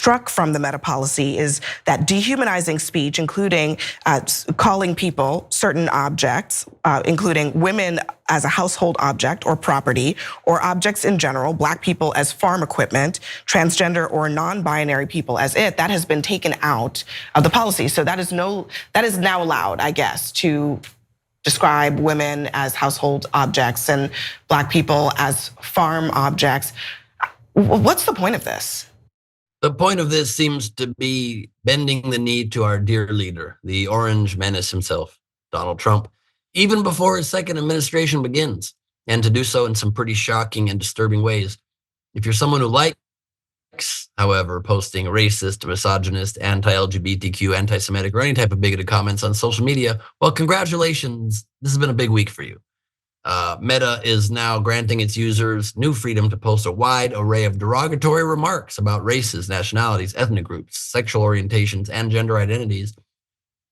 struck from the Meta policy is that dehumanizing speech, including calling people certain objects, including women as a household object or property, or objects in general, Black people as farm equipment, transgender or non-binary people as it, that has been taken out of the policy. So that is now allowed, I guess, to describe women as household objects and Black people as farm objects. What's the point of this? The point of this seems to be bending the knee to our dear leader, the orange menace himself, Donald Trump, even before his second administration begins, and to do so in some pretty shocking and disturbing ways. If you're someone who likes, however, posting racist, misogynist, anti-LGBTQ, anti-Semitic, or any type of bigoted comments on social media, well, congratulations. This has been a big week for you. Meta is now granting its users new freedom to post a wide array of derogatory remarks about races, nationalities, ethnic groups, sexual orientations, and gender identities.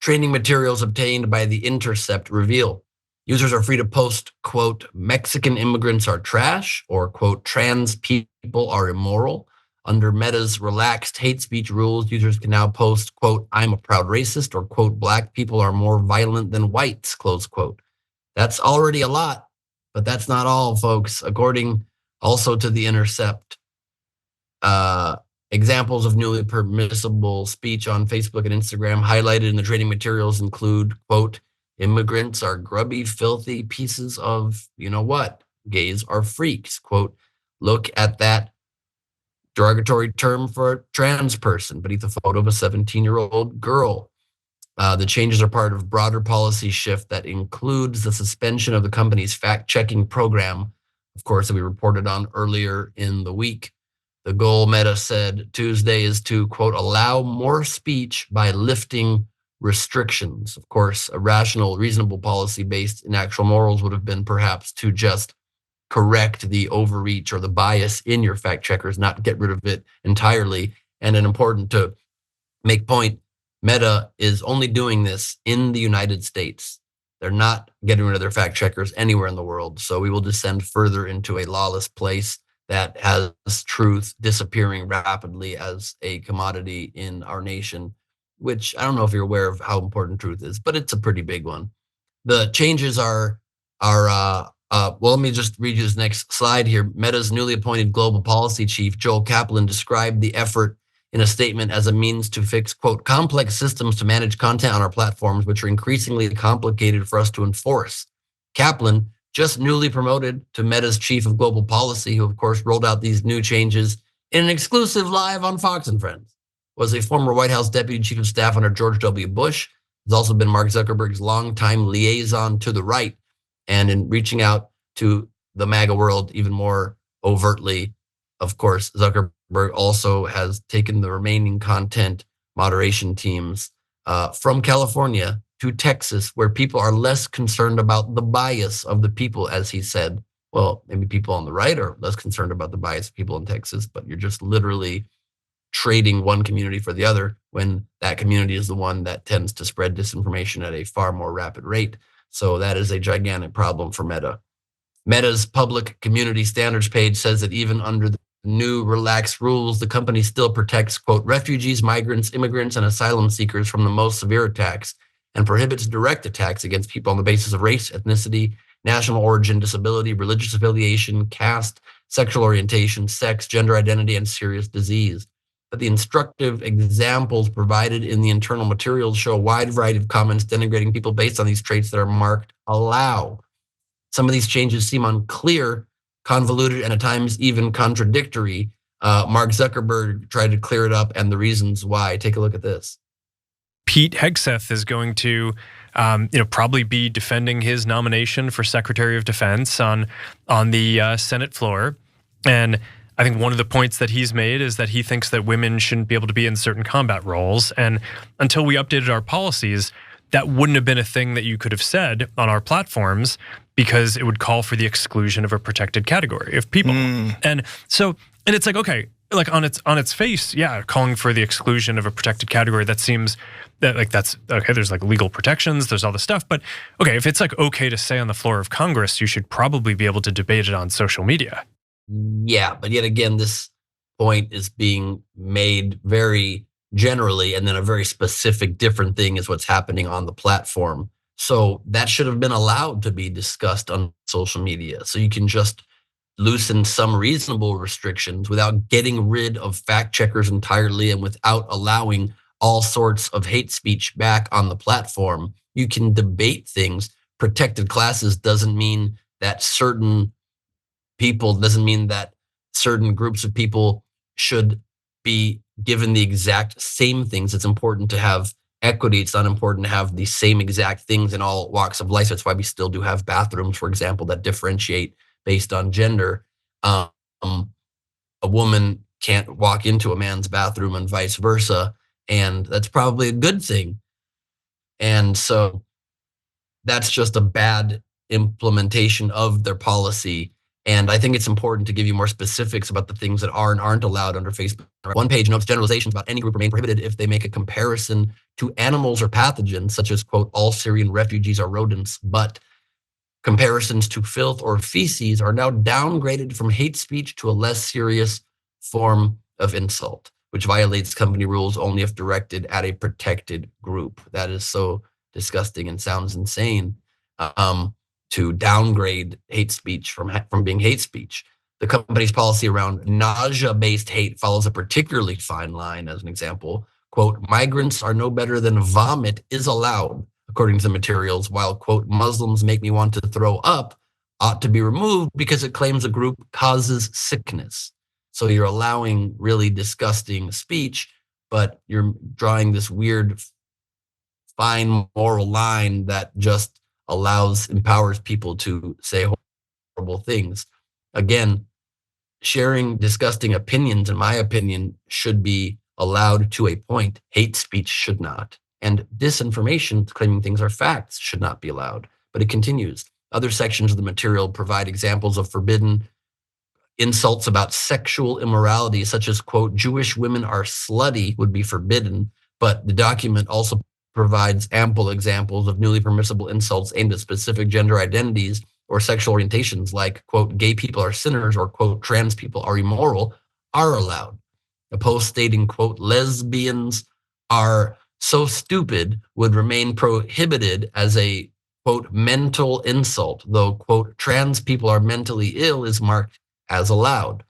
Training materials obtained by the Intercept reveal users are free to post, quote, Mexican immigrants are trash, or, quote, trans people are immoral. Under Meta's relaxed hate speech rules, users can now post, quote, I'm a proud racist, or, quote, Black people are more violent than whites, close quote. That's already a lot, but that's not all, folks. According also to the Intercept, examples of newly permissible speech on Facebook and Instagram highlighted in the training materials include, quote, immigrants are grubby, filthy pieces of, you know what, gays are freaks, quote, look at that derogatory term for a trans person beneath a photo of a 17-year-old girl. The changes are part of broader policy shift that includes the suspension of the company's fact-checking program, of course, that we reported on earlier in the week. The goal, Meta said Tuesday, is to, quote, allow more speech by lifting restrictions. Of course, a rational, reasonable policy based in actual morals would have been perhaps to just correct the overreach or the bias in your fact checkers, not get rid of it entirely. And an important to make point, Meta is only doing this in the United States. They're not getting rid of their fact checkers anywhere in the world. So we will descend further into a lawless place that has truth disappearing rapidly as a commodity in our nation, which I don't know if you're aware of how important truth is, but it's a pretty big one. The changes are well, let me just read you this next slide here. Meta's newly appointed global policy chief, Joel Kaplan, described the effort in a statement as a means to fix, quote, complex systems to manage content on our platforms, which are increasingly complicated for us to enforce. Kaplan, just newly promoted to Meta's chief of global policy, who of course rolled out these new changes in an exclusive live on Fox and Friends, was a former White House deputy chief of staff under George W. Bush. Has also been Mark Zuckerberg's longtime liaison to the right, and in reaching out to the MAGA world even more overtly. Of course, Zuckerberg also has taken the remaining content moderation teams from California to Texas, where people are less concerned about the bias of the people, as he said. Well, maybe people on the right are less concerned about the bias of people in Texas, but you're just literally trading one community for the other when that community is the one that tends to spread disinformation at a far more rapid rate. So that is a gigantic problem for Meta. Meta's public community standards page says that even under the new relaxed rules, the company still protects, quote, refugees, migrants, immigrants, and asylum seekers from the most severe attacks and prohibits direct attacks against people on the basis of race, ethnicity, national origin, disability, religious affiliation, caste, sexual orientation, sex, gender identity, and serious disease. But the instructive examples provided in the internal materials show a wide variety of comments denigrating people based on these traits that are marked allow. Some of these changes seem unclear, convoluted, and at times even contradictory. Mark Zuckerberg tried to clear it up and the reasons why. Take a look at this. Pete Hegseth is going to probably be defending his nomination for Secretary of Defense on the Senate floor. And I think one of the points that he's made is that he thinks that women shouldn't be able to be in certain combat roles. And until we updated our policies, that wouldn't have been a thing that you could have said on our platforms because it would call for the exclusion of a protected category of people. And it's like, okay, like on its face, yeah, calling for the exclusion of a protected category, that seems that like that's okay, there's like legal protections, there's all this stuff, but okay, if it's like okay to say on the floor of Congress, you should probably be able to debate it on social media. Yeah, but yet again, this point is being made very generally, and then a very specific different thing is what's happening on the platform. So that should have been allowed to be discussed on social media. So you can just loosen some reasonable restrictions without getting rid of fact checkers entirely and without allowing all sorts of hate speech back on the platform. You can debate things. Protected classes doesn't mean that certain people, doesn't mean that certain groups of people should be given the exact same things. It's important to have equity. It's not important to have the same exact things in all walks of life. That's why we still do have bathrooms, for example, that differentiate based on gender. A woman can't walk into a man's bathroom and vice versa, and that's probably a good thing. And so that's just a bad implementation of their policy. And I think it's important to give you more specifics about the things that are and aren't allowed under Facebook. One page notes generalizations about any group remain prohibited if they make a comparison to animals or pathogens, such as, quote, all Syrian refugees are rodents, but comparisons to filth or feces are now downgraded from hate speech to a less serious form of insult, which violates company rules only if directed at a protected group. That is so disgusting and sounds insane. To downgrade hate speech from being hate speech. The company's policy around nausea-based hate follows a particularly fine line. As an example, quote, migrants are no better than vomit is allowed, according to the materials, while, quote, Muslims make me want to throw up ought to be removed because it claims a group causes sickness. So you're allowing really disgusting speech, but you're drawing this weird fine moral line that just empowers people to say horrible things. Again, sharing disgusting opinions, in my opinion, should be allowed to a point. Hate speech should not. And disinformation, claiming things are facts, should not be allowed. But it continues. Other sections of the material provide examples of forbidden insults about sexual immorality, such as, quote, Jewish women are slutty would be forbidden. But the document also provides ample examples of newly permissible insults aimed at specific gender identities or sexual orientations, like, quote, gay people are sinners or, quote, trans people are immoral, are allowed. A post stating, quote, lesbians are so stupid would remain prohibited as a, quote, mental insult, though, quote, trans people are mentally ill is marked as allowed.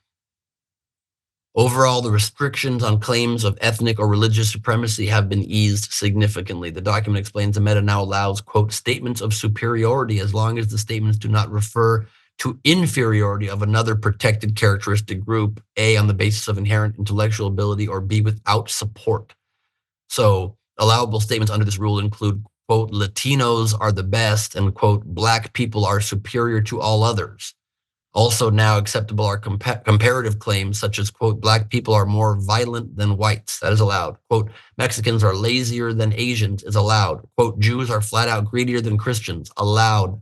Overall, the restrictions on claims of ethnic or religious supremacy have been eased significantly. The document explains the meta now allows, quote, statements of superiority as long as the statements do not refer to inferiority of another protected characteristic group, A, on the basis of inherent intellectual ability, or B, without support. So allowable statements under this rule include, quote, Latinos are the best, and, quote, Black people are superior to all others. Also now acceptable are comparative claims such as, quote, Black people are more violent than whites. That is allowed. Quote, Mexicans are lazier than Asians is allowed. Quote, Jews are flat out greedier than Christians. Allowed.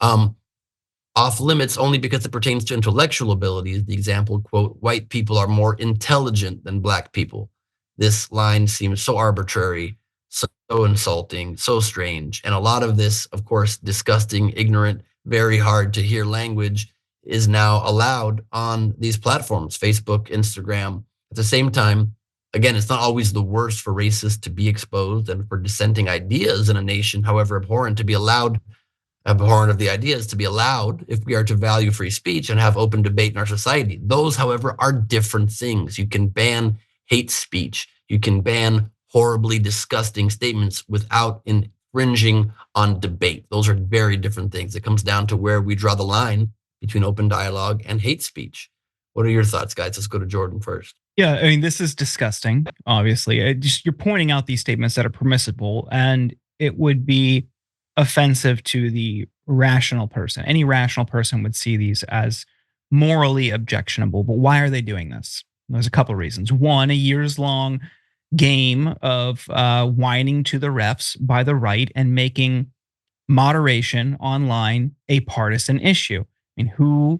Off limits only because it pertains to intellectual abilities. The example, quote, white people are more intelligent than Black people. This line seems so arbitrary, so insulting, so strange. And a lot of this, of course, disgusting, ignorant, very hard to hear language is now allowed on these platforms, Facebook, Instagram. At the same time, again, it's not always the worst for racists to be exposed and for dissenting ideas in a nation, however abhorrent, to be allowed, abhorrent of the ideas, to be allowed if we are to value free speech and have open debate in our society. Those, however, are different things. You can ban hate speech. You can ban horribly disgusting statements without infringing on debate. Those are very different things. It comes down to where we draw the line between open dialogue and hate speech. What are your thoughts, guys? Let's go to Jordan first. Yeah, I mean, this is disgusting, obviously. You're pointing out these statements that are permissible, and it would be offensive to the rational person. Any rational person would see these as morally objectionable. But why are they doing this? There's a couple of reasons. One, a years-long game of whining to the refs by the right and making moderation online a partisan issue. I mean,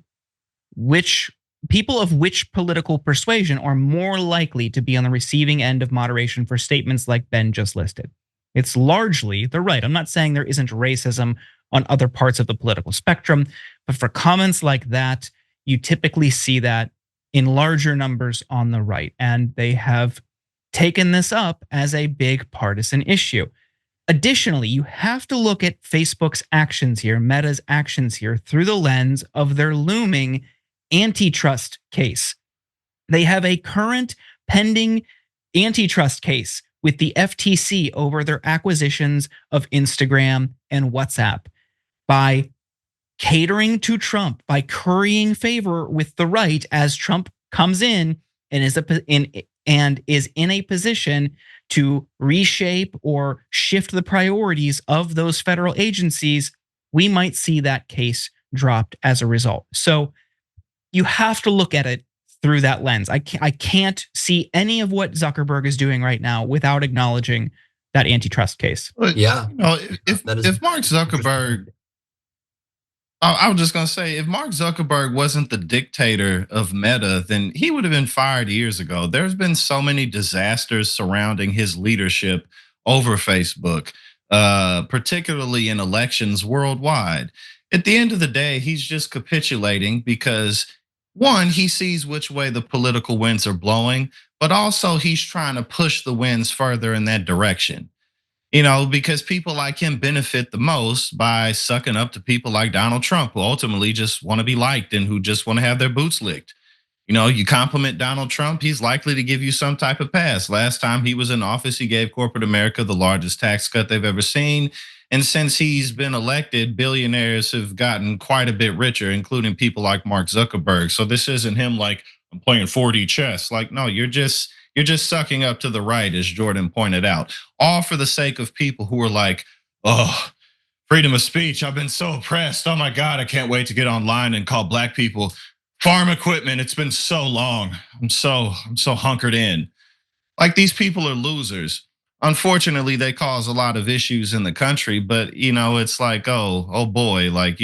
which people of which political persuasion are more likely to be on the receiving end of moderation for statements like Ben just listed? It's largely the right. I'm not saying there isn't racism on other parts of the political spectrum, but for comments like that, you typically see that in larger numbers on the right. And they have taken this up as a big partisan issue. Additionally, you have to look at Facebook's actions here, Meta's actions here, through the lens of their looming antitrust case. They have a current pending antitrust case with the FTC over their acquisitions of Instagram and WhatsApp. By catering to Trump, by currying favor with the right as Trump comes in and is in a position to reshape or shift the priorities of those federal agencies, we might see that case dropped as a result. So you have to look at it through that lens. I can't see any of what Zuckerberg is doing right now without acknowledging that antitrust case. Yeah. If Mark Zuckerberg, I was just gonna say, if Mark Zuckerberg wasn't the dictator of Meta, then he would have been fired years ago. There's been so many disasters surrounding his leadership over Facebook, particularly in elections worldwide. At the end of the day, he's just capitulating because, one, he sees which way the political winds are blowing, but also he's trying to push the winds further in that direction. Because people like him benefit the most by sucking up to people like Donald Trump, who ultimately just want to be liked and who just want to have their boots licked. You compliment Donald Trump, he's likely to give you some type of pass. Last time he was in office, he gave corporate America the largest tax cut they've ever seen. And since he's been elected, billionaires have gotten quite a bit richer, including people like Mark Zuckerberg. So this isn't him like, I'm playing 4D chess. Like, no, you're just sucking up to the right, as Jordan pointed out, all for the sake of people who are like, oh, freedom of speech. I've been so oppressed. Oh my God, I can't wait to get online and call black people farm equipment. It's been so long. I'm so hunkered in. Like, these people are losers. Unfortunately, they cause a lot of issues in the country, but it's like, oh boy, like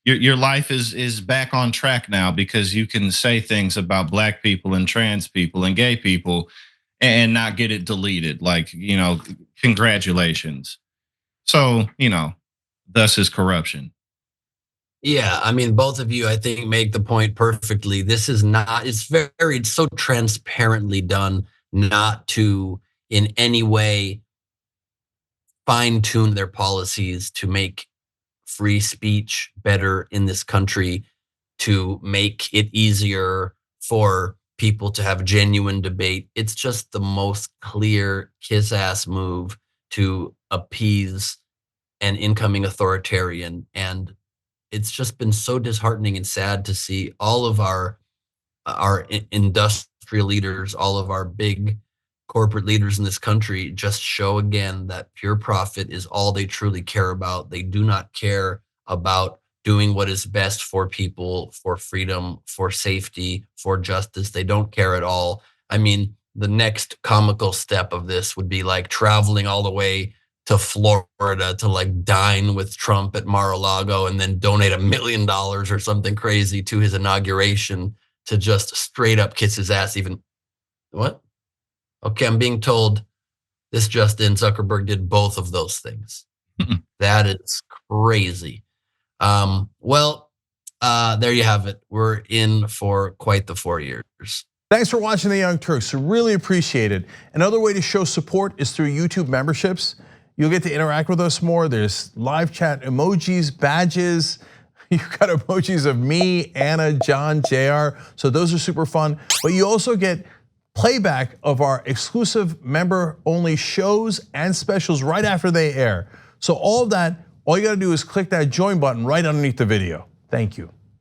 your life is back on track now because you can say things about black people and trans people and gay people and not get it deleted. Like, congratulations. So, thus is corruption. Yeah, I mean, both of you, I think, make the point perfectly. This is not, it's so transparently done not to in any way fine tune their policies to make free speech better in this country, to make it easier for people to have genuine debate. It's just the most clear kiss-ass move to appease an incoming authoritarian. And it's just been so disheartening and sad to see all of our industrial leaders, all of our big corporate leaders in this country just show again that pure profit is all they truly care about. They do not care about doing what is best for people, for freedom, for safety, for justice. They don't care at all. I mean, the next comical step of this would be like traveling all the way to Florida to like dine with Trump at Mar-a-Lago and then donate $1 million or something crazy to his inauguration to just straight up kiss his ass. Even what? Okay, I'm being told this just in, Zuckerberg did both of those things. That is crazy. Well, there you have it. We're in for quite the 4 years. Thanks for watching The Young Turks. We really appreciate it. Another way to show support is through YouTube memberships. You'll get to interact with us more. There's live chat emojis, badges. You've got emojis of me, Anna, John, JR. So those are super fun. But you also get playback of our exclusive member-only shows and specials right after they air. So all of that, all you gotta do is click that join button right underneath the video. Thank you.